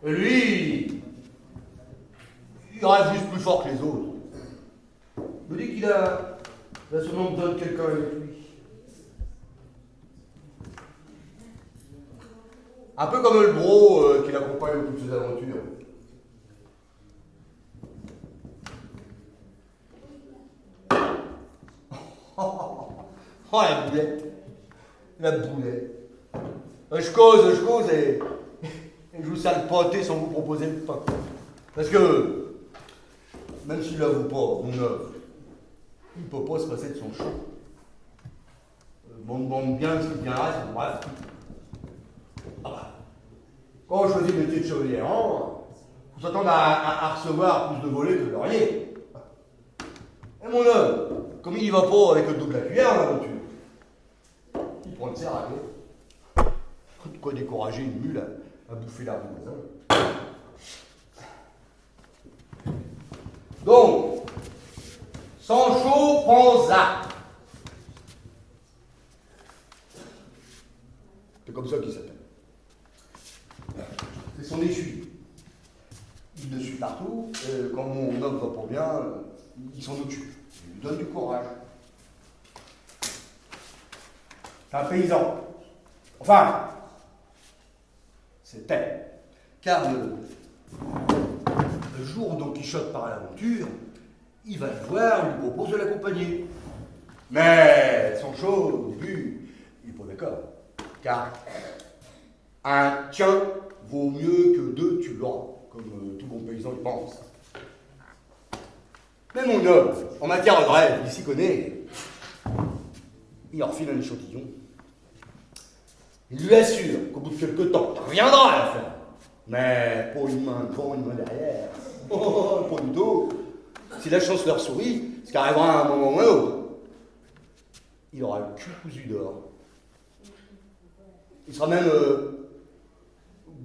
Et lui, il rêve juste plus fort que les autres. Il me dit qu'il a sûrement besoin de quelqu'un avec lui. Un peu comme le bro qui l'accompagne dans toutes ses aventures. Oh, la boulette. La boulette. Je cause et je vous sers le pâté sans vous proposer le pain. Parce que, même s'il l'avoue pas, mon œuvre, il ne peut pas se passer de son champ. Demande bien ce qu'il viendra, c'est bref. Ah bah. Quand on choisit le métier de chevalier, on s'attend à recevoir plus de volets que de lauriers. Et mon œuvre, comme il y va pas avec le dos de la cuillère, l'aventure, il prend le cerf à clé. De quoi décourager une mule à bouffer la bouse. Donc, Sancho Panza. C'est comme ça qu'il s'appelle. C'est son essuie. Il le suit partout, et quand mon homme va pas bien, il s'en occupe. Il lui donne du courage. C'est un paysan. Enfin, c'était. Car le jour où Don Quichotte part à l'aventure, il va le voir, il lui propose de l'accompagner. Mais Sancho, au début, il n'est pas d'accord. Car un tien vaut mieux que deux tu l'auras, comme tout bon paysan y pense. Mais mon homme, en matière de rêve, il s'y connaît. Il en refile un échantillon. Il lui assure qu'au bout de quelques temps, il reviendra à l'affaire. Mais pas une main devant, une main derrière. Oh, pas du tout. Si la chance leur sourit, ce qui arrivera à un moment ou à un autre, il aura le cul cousu d'or. Il sera même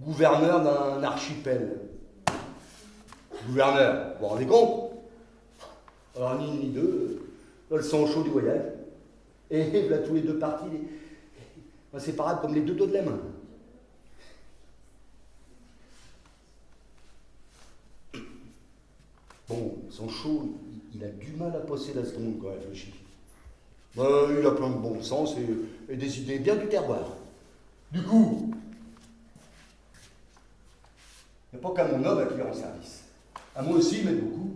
gouverneur d'un archipel. Gouverneur, vous vous rendez compte? Alors ni une ni deux, le sang chaud du voyage. Et voilà tous les deux partis, inséparables comme les deux doigts de la main. Bon, Sancho, il a du mal à passer la seconde quand il réfléchit. Il a plein de bon sens et des idées bien du terroir. Du coup, il n'y a pas qu'à mon homme à qui il rend service. À moi aussi, il m'aide beaucoup.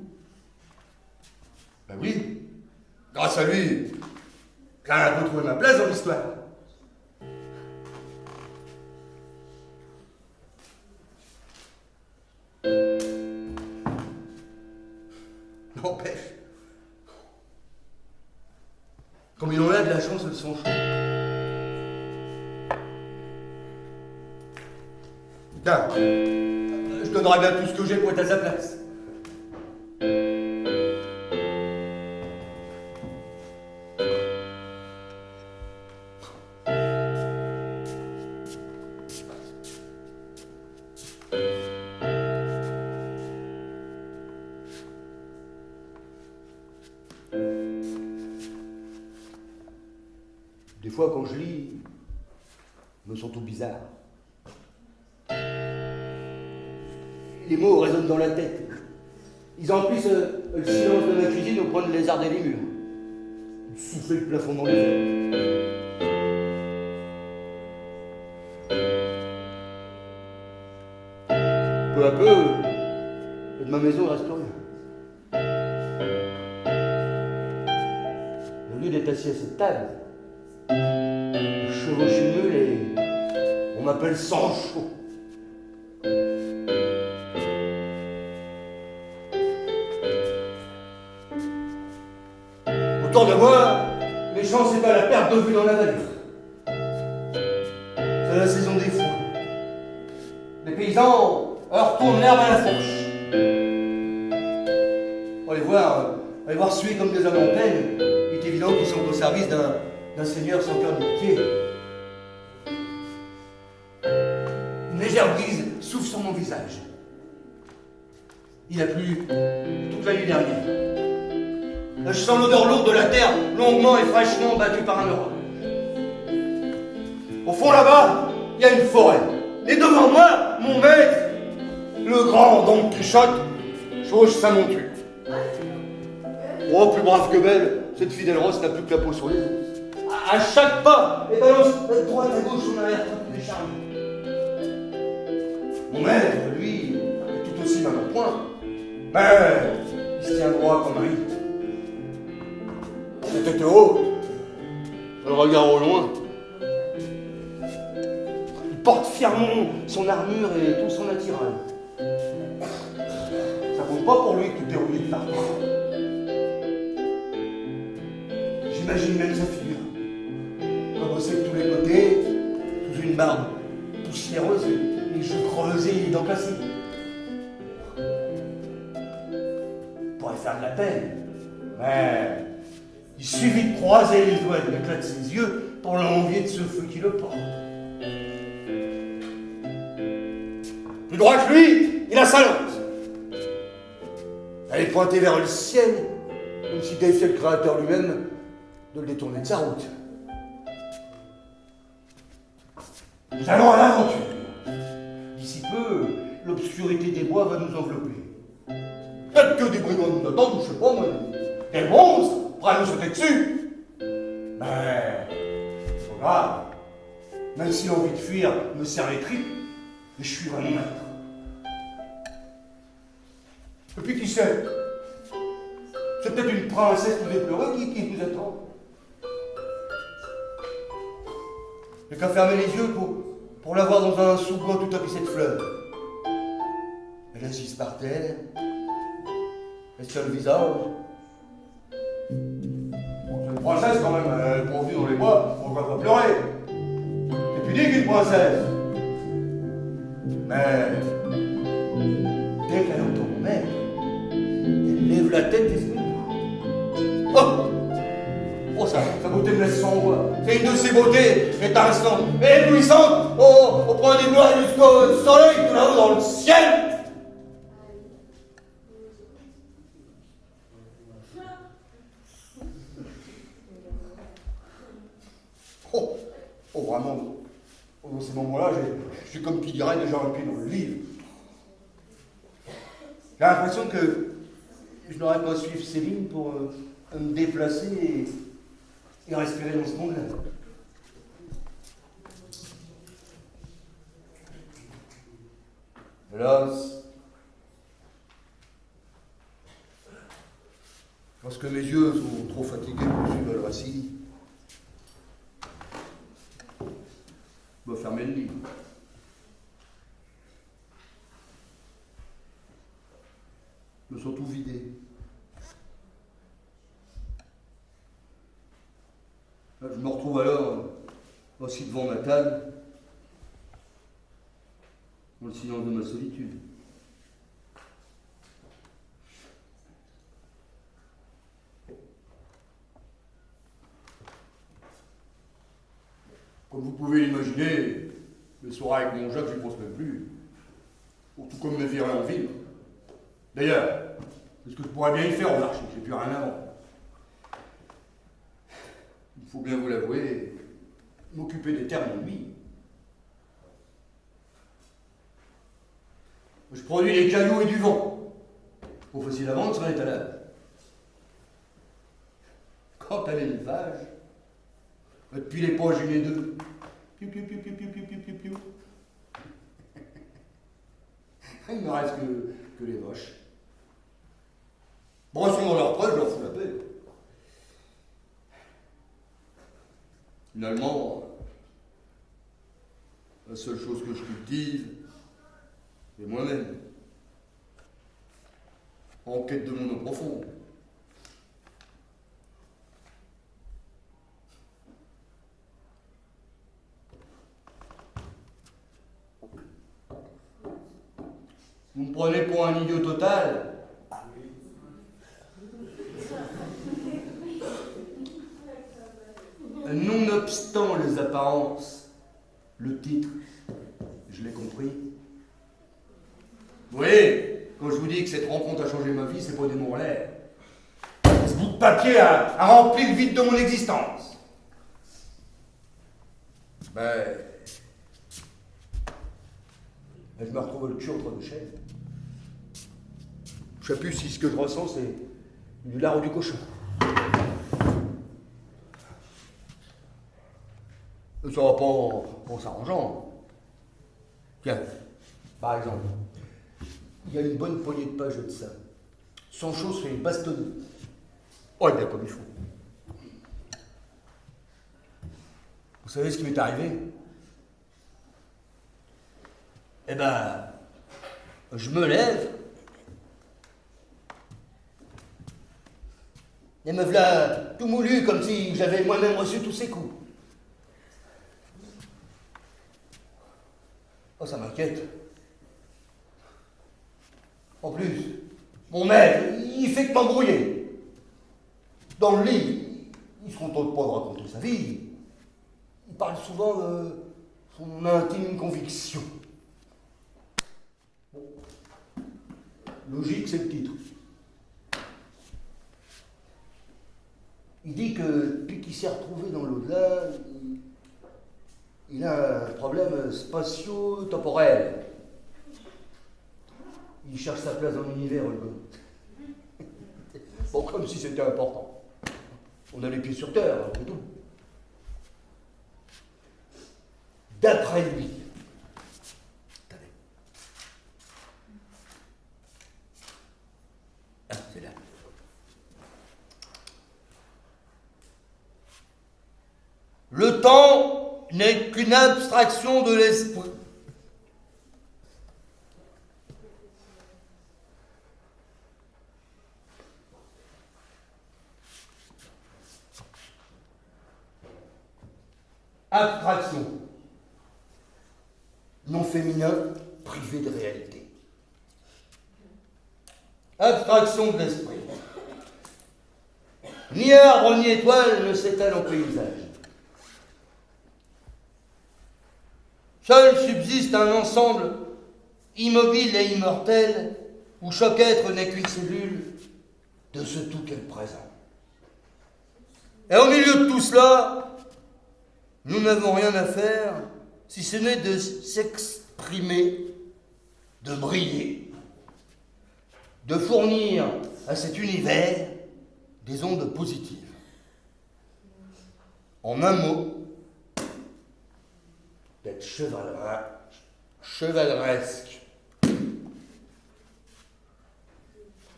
Ben oui, grâce à lui, j'ai un peu trouvé ma place dans l'histoire. N'empêche, comme il en a de la chance de son choix. Putain, je donnerais bien tout ce que j'ai pour être à sa place. Des fois, quand je lis, je me sens tout bizarre. Les mots résonnent dans la tête. Ils emplissent le silence de ma cuisine au point de lézarder les murs. Ils soufflent le plafond dans les airs. Peu à peu, de ma maison, il ne reste plus rien. Au lieu d'être assis à cette table, je chevauche une mule et on m'appelle Sancho. Autour de moi, les champs, c'est pas la perte de vue dans la vallée. C'est la saison des foins. Les paysans retournent l'herbe à la fourche. On va les voir suer comme des hommes en peine. Il est évident qu'ils sont au service d'un seigneur sans cœur ni pied. Une légère brise souffle sur mon visage. Il a plu toute la nuit dernière. Je sens l'odeur lourde de la terre, longuement et fraîchement battue par un orage. Au fond là-bas, il y a une forêt. Et devant moi, mon maître, le grand Don Quichotte, chose sa monture. Oh, plus brave que belle, cette fidèle Rosse n'a plus que la peau sur les os. À chaque pas, et balance de droite à gauche son arrière des charmes. Mon maître, lui, est tout aussi mal en point. Mais il se tient droit comme un hit. La tête haute, le regard au loin. Il porte fièrement son armure et tout son attirail. Ça compte pas pour lui que tout est rouillé de partout. J'imagine même sa figure, cabossée de tous les côtés, sous une barbe poussiéreuse, les joues creusées et les dents cassées. Pourrait faire de la peine, mais il suffit de croiser les doigts de l'éclat de ses yeux pour l'envier de ce feu qui le porte. Plus droit que lui, il a sa lance. Elle est pointée vers le ciel, comme si défiait le Créateur lui-même de le détourner de sa route. Nous allons à l'aventure. D'ici peu, l'obscurité des bois va nous envelopper. Peut-être que des brigands nous attendent, je sais pas moi, des monstres prêts à nous sauter dessus. Mais c'est pas grave. Même si l'envie de fuir me serre les tripes, je suis vraiment maître. Et puis qui sait? C'est peut-être une princesse tout déplorée qui nous attend. Il n'y a qu'à fermer les yeux pour la voir dans un sous-bois tout tapissé de fleurs. Elle assise par terre, elle se tient le visage. C'est une princesse quand même, elle est pourvue dans les bois, pourquoi pas pleurer? C'est pudique qu'une princesse. Mais dès qu'elle entend mon maître, elle lève la tête et se met debout. Oh! Oh, sa beauté me laisse sans voix. C'est une de ces beautés étincelantes et éblouissantes au point des gloires jusqu'au soleil tout là-haut dans le ciel. Oh, vraiment, dans ces moments-là, je suis comme qui dirait déjà un pied dans le livre. J'ai l'impression que je n'aurais pas suivre Céline pour me déplacer et respirer dans ce monde-là. Hélas, parce que mes yeux sont trop fatigués pour suivre le récit, je dois fermer le livre. Me sont tout vidés. Je me retrouve alors assis devant ma table, dans le silence de ma solitude. Comme vous pouvez l'imaginer, le soir avec mon Jacques, je ne pense même plus. Tout comme me virer en ville. D'ailleurs, c'est ce que je pourrais bien y faire au marché, j'ai plus rien avant. Il faut bien vous l'avouer, m'occuper des terres m'ennuie. Je produis des cailloux et du vent. Trop facile à vendre sur l'étalage. Quant à l'élevage, depuis les poches du nez d'eux, piou piou piou piou piou piou piou piou piou. Il ne me reste que les vaches. Brossons dans leur preuve, je leur fous la paix. Finalement, la seule chose que je cultive, c'est moi-même, en quête de mon eau profonde. Vous me prenez pour un idiot total. Nonobstant les apparences, le titre, je l'ai compris. Oui, quand je vous dis que cette rencontre a changé ma vie, c'est pas des mots en l'air. Ce bout de papier a rempli le vide de mon existence. Mais je me retrouve le cul entre deux chaises. Je sais plus si ce que je ressens, c'est du lard ou du cochon. Ça va pas en s'arrangeant. Tiens, par exemple, il y a une bonne poignée de pages de ça. Sancho se fait bastonner. Oh, bien comme il faut. Vous savez ce qui m'est arrivé? Eh ben, je me lève. Et me voilà tout moulu comme si j'avais moi-même reçu tous ces coups. Oh, ça m'inquiète. En plus, mon maître, il fait que m'embrouiller. Dans le livre, il se contente pas de raconter sa vie. Il parle souvent de son intime conviction. Bon. Logique, c'est le titre. Il dit que depuis qu'il s'est retrouvé dans l'au-delà, il a un problème spatio-temporel. Il cherche sa place dans l'univers, le gars. Bon, comme si c'était important. On a les pieds sur terre, après tout. D'après lui, attendez. Ah, c'est là. Le temps n'est qu'une abstraction de l'esprit. Abstraction. Non féminin, privé de réalité. Abstraction de l'esprit. Ni arbre ni étoile ne s'étale en paysage. Seul subsiste un ensemble immobile et immortel où chaque être n'est qu'une cellule de ce tout qu'est le présent. Et au milieu de tout cela, nous n'avons rien à faire si ce n'est de s'exprimer, de briller, de fournir à cet univers des ondes positives. En un mot, d'être chevaleresque.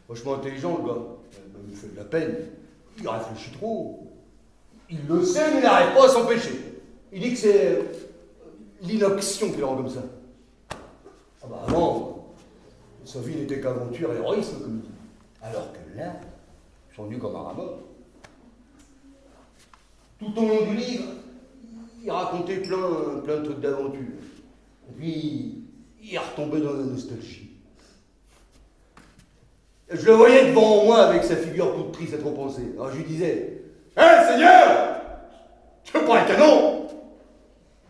Vachement intelligent, le gars. Il me fait de la peine. Il réfléchit trop. Il le sait, mais il n'arrive pas à s'empêcher. Il dit que c'est l'inoxion qui le rend comme ça. Ah bah avant, sa vie n'était qu'aventure et héroïsme, comme il dit. Alors que là, ils sont venus comme un rat mort. Tout au long du livre, il racontait plein de trucs d'aventure. Et puis, il retombait dans la nostalgie. Je le voyais devant moi avec sa figure toute triste à trop penser. Alors je lui disais, « Hé, Seigneur, tu veux pas un canon ?»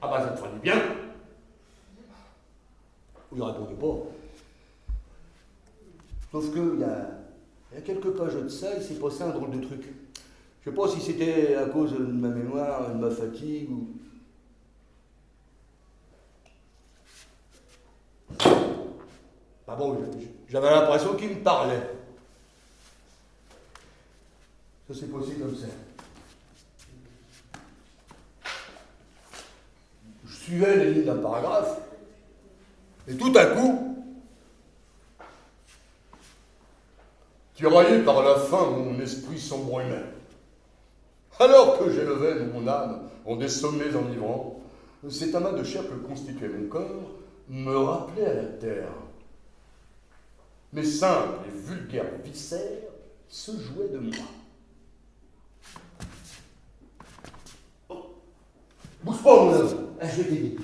Ah bah ça te ferait du bien. Il répondait pas. Sauf que il y a quelques pages de ça, il s'est passé un drôle de truc. Je sais pas si c'était à cause de ma mémoire, de ma fatigue ou... Ah bon, j'avais l'impression qu'il me parlait. Ça s'est passé comme ça. Je suivais les lignes d'un paragraphe, et tout à coup, tiraillé par la faim, mon esprit s'embrumait. Alors que j'élevais mon âme en des sommets enivrants, cet amas de chair que constituait mon corps me rappelait à la terre. Mes simples et vulgaires viscères se jouaient de moi. Oh. Bouge pas, mon homme. Ah, je vais t'aider.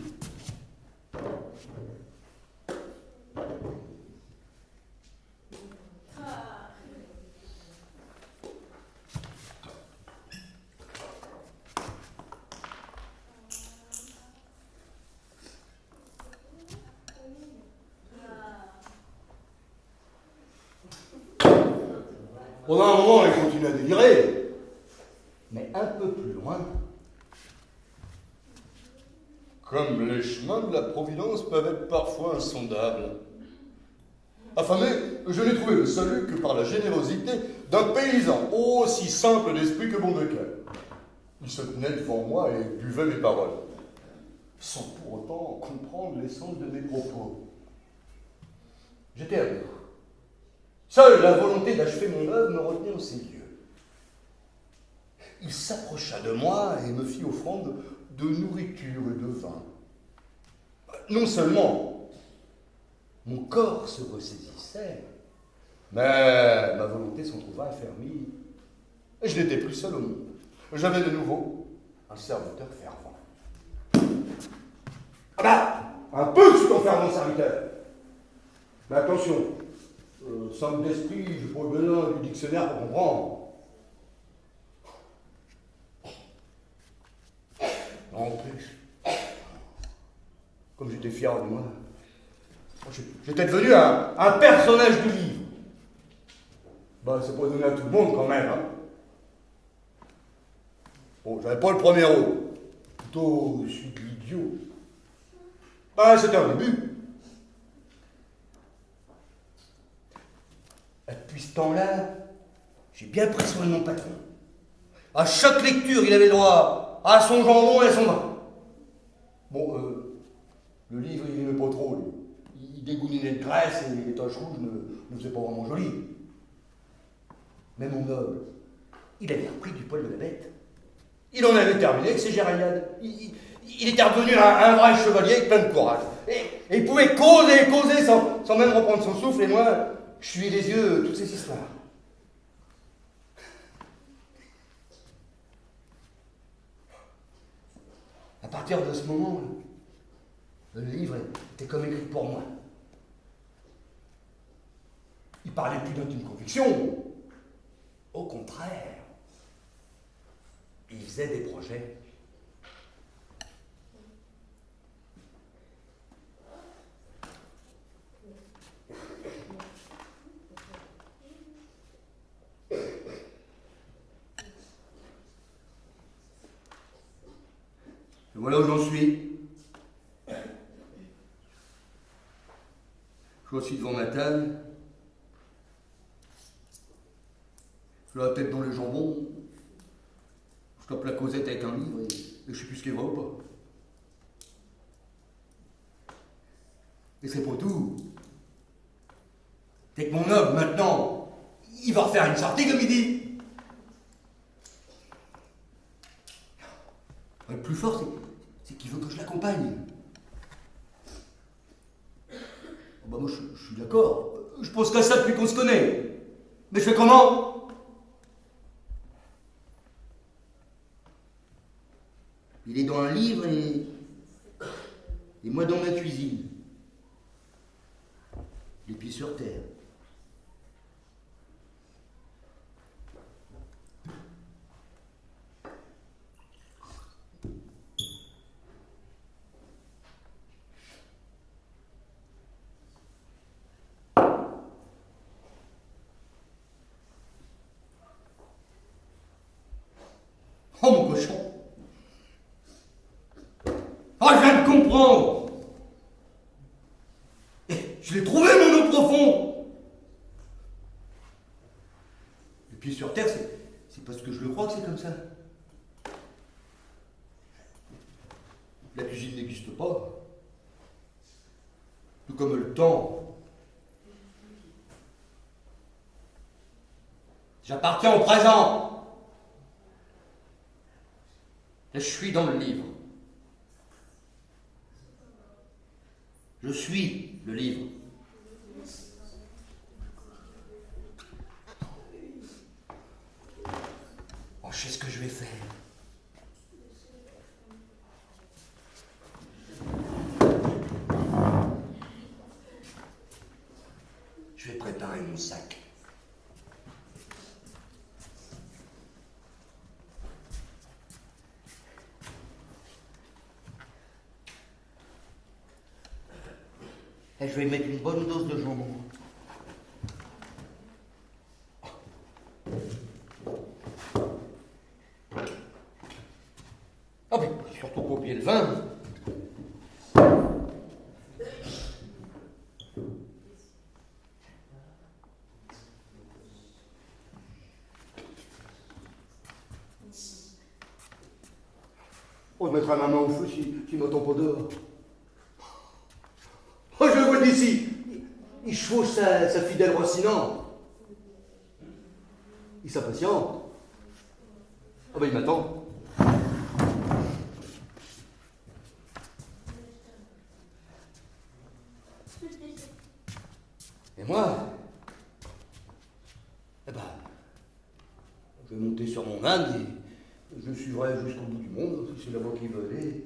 Pendant un moment, il continue à délirer. Mais un peu plus loin, comme les chemins de la Providence peuvent être parfois insondables, Affamé, je n'ai trouvé le salut que par la générosité d'un paysan aussi simple d'esprit que bon de cœur. Il se tenait devant moi et buvait mes paroles, sans pour autant comprendre l'essence de mes propos. J'étais à bout. Seule la volonté d'achever mon œuvre me retenait au ses lieux. Il s'approcha de moi et me fit offrande de nourriture et de vin. Non seulement mon corps se ressaisissait, mais ma volonté s'en trouva affermie. Et je n'étais plus seul au monde. J'avais de nouveau un serviteur fervent. Ah bah, un peu je suis ton fervent serviteur. Mais attention, simple d'esprit, j'ai pas besoin du dictionnaire pour comprendre. En plus, comme j'étais fier de moi, j'étais devenu un personnage du livre. Bah, c'est pas donné à tout le monde quand même, hein. Bon, j'avais pas le premier rôle. Plutôt, je suis de l'idiot. Bah, c'était un début. Et depuis ce temps-là, j'ai bien pris soin de mon patron. À chaque lecture, il avait droit à son jambon et à son vin. Bon, le livre, il n'aimait pas trop, lui. Il dégoulinait de graisse et les taches rouges ne faisaient pas vraiment joli. Mais mon noble, il avait repris du poil de la bête. Il en avait terminé avec ses géraillades. Il était revenu un vrai chevalier avec plein de courage. Et il pouvait causer sans même reprendre son souffle. Et moi, je suis les yeux toutes ces histoires. À partir de ce moment, le livre était comme écrit pour moi. Il parlait plus d'une conviction. Au contraire, il faisait des projets. Et voilà où j'en suis. Je suis assis devant ma table. Je la tête dans les jambons. Je tape la causette avec un livre et je sais plus ce qui est vrai ou pas. Et c'est pour tout. C'est que mon homme, maintenant, il va refaire une sortie comme il dit. Le plus fort, c'est qu'il veut que je l'accompagne. Bah moi, je suis d'accord. Je pense qu'à ça depuis qu'on se connaît. Mais je fais comment? Il est dans un livre et moi dans ma cuisine. Les pieds sur terre. Oh mon cochon! Oh, je viens de comprendre! Et je l'ai trouvé mon eau profond! Les pieds sur terre, c'est parce que je le crois que c'est comme ça. La cuisine n'existe pas. Tout comme le temps. J'appartiens au présent. Et je suis dans le livre. Je suis le livre. Oh, je sais ce que je vais faire. Je vais préparer mon sac. Et je vais mettre une bonne dose de jambon. Ah mais surtout pas oublier le vin. On mettra ma main au feu s'il m'entend pas dehors. Oh, je le vois d'ici. Il chevauche sa fidèle Rocinante. Il s'impatiente. Ah ben il m'attend. Et moi, eh ben, je vais monter sur mon âne et je suivrai jusqu'au bout du monde, si c'est là-bas qu'il veut aller.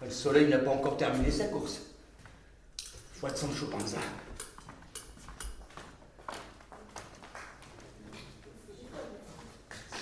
Le soleil n'a pas encore terminé sa course. Je vois de Sancho Panza.